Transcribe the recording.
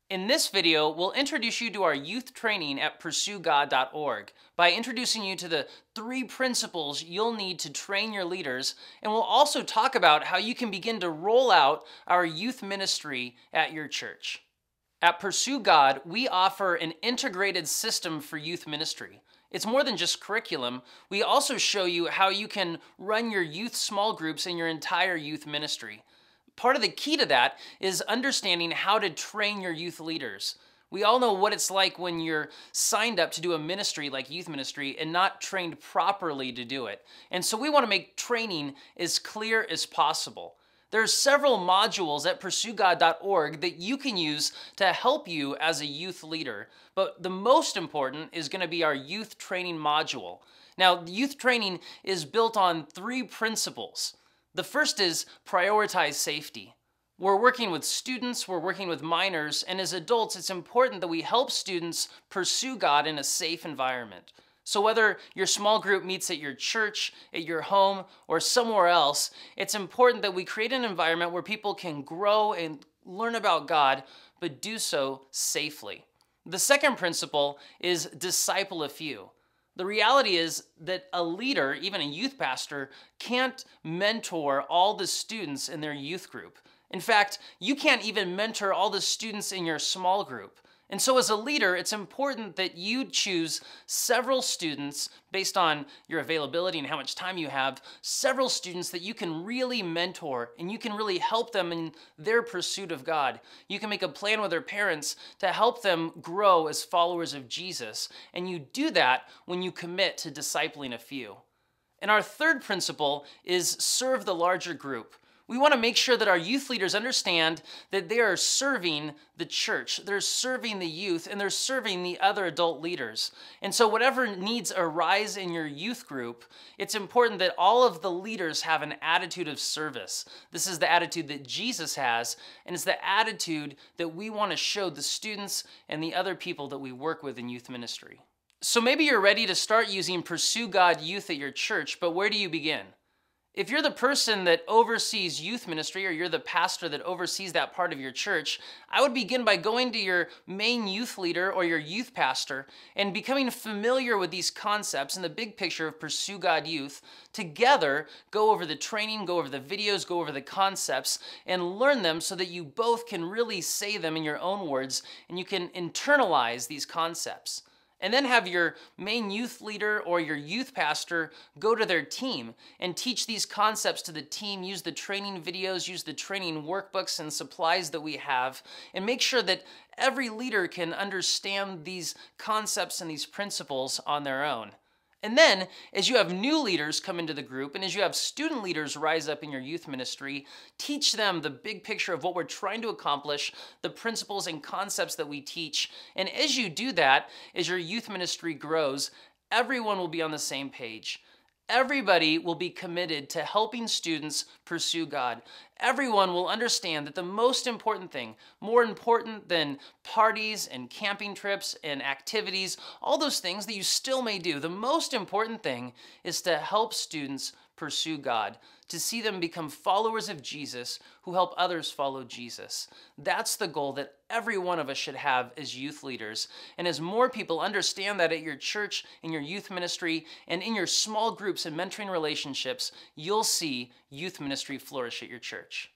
In this video, we'll introduce you to our youth training at PursueGOD.org by introducing you to the 3 principles you'll need to train your leaders, and we'll also talk about how you can begin to roll out our youth ministry at your church. At Pursue God, we offer an integrated system for youth ministry. It's more than just curriculum. We also show you how you can run your youth small groups in your entire youth ministry. Part of the key to that is understanding how to train your youth leaders. We all know what it's like when you're signed up to do a ministry like youth ministry and not trained properly to do it. And so we want to make training as clear as possible. There are several modules at PursueGOD.org that you can use to help you as a youth leader. But the most important is going to be our youth training module. Now, youth training is built on 3 principles. The first is prioritize safety. We're working with students, we're working with minors, and as adults, it's important that we help students pursue God in a safe environment. So whether your small group meets at your church, at your home, or somewhere else, it's important that we create an environment where people can grow and learn about God, but do so safely. The second principle is disciple a few. The reality is that a leader, even a youth pastor, can't mentor all the students in their youth group. In fact, you can't even mentor all the students in your small group. And so as a leader, it's important that you choose several students based on your availability and how much time you have, several students that you can really mentor and you can really help them in their pursuit of God. You can make a plan with their parents to help them grow as followers of Jesus. And you do that when you commit to discipling a few. And our third principle is serve the larger group. We want to make sure that our youth leaders understand that they are serving the church, they're serving the youth, and they're serving the other adult leaders. And so whatever needs arise in your youth group, it's important that all of the leaders have an attitude of service. This is the attitude that Jesus has, and it's the attitude that we want to show the students and the other people that we work with in youth ministry. So maybe you're ready to start using Pursue God Youth at your church, but where do you begin? If you're the person that oversees youth ministry, or you're the pastor that oversees that part of your church, I would begin by going to your main youth leader or your youth pastor and becoming familiar with these concepts and the big picture of Pursue God Youth. Together, go over the training, go over the videos, go over the concepts, and learn them so that you both can really say them in your own words and you can internalize these concepts. And then have your main youth leader or your youth pastor go to their team and teach these concepts to the team, use the training videos, use the training workbooks and supplies that we have, and make sure that every leader can understand these concepts and these principles on their own. And then, as you have new leaders come into the group, and as you have student leaders rise up in your youth ministry, teach them the big picture of what we're trying to accomplish, the principles and concepts that we teach. And as you do that, as your youth ministry grows, everyone will be on the same page. Everybody will be committed to helping students pursue God. Everyone will understand that the most important thing, more important than parties and camping trips and activities, all those things that you still may do, the most important thing is to help students pursue God, to see them become followers of Jesus who help others follow Jesus. That's the goal that every one of us should have as youth leaders. And as more people understand that at your church, in your youth ministry, and in your small groups and mentoring relationships, you'll see youth ministry flourish at your church.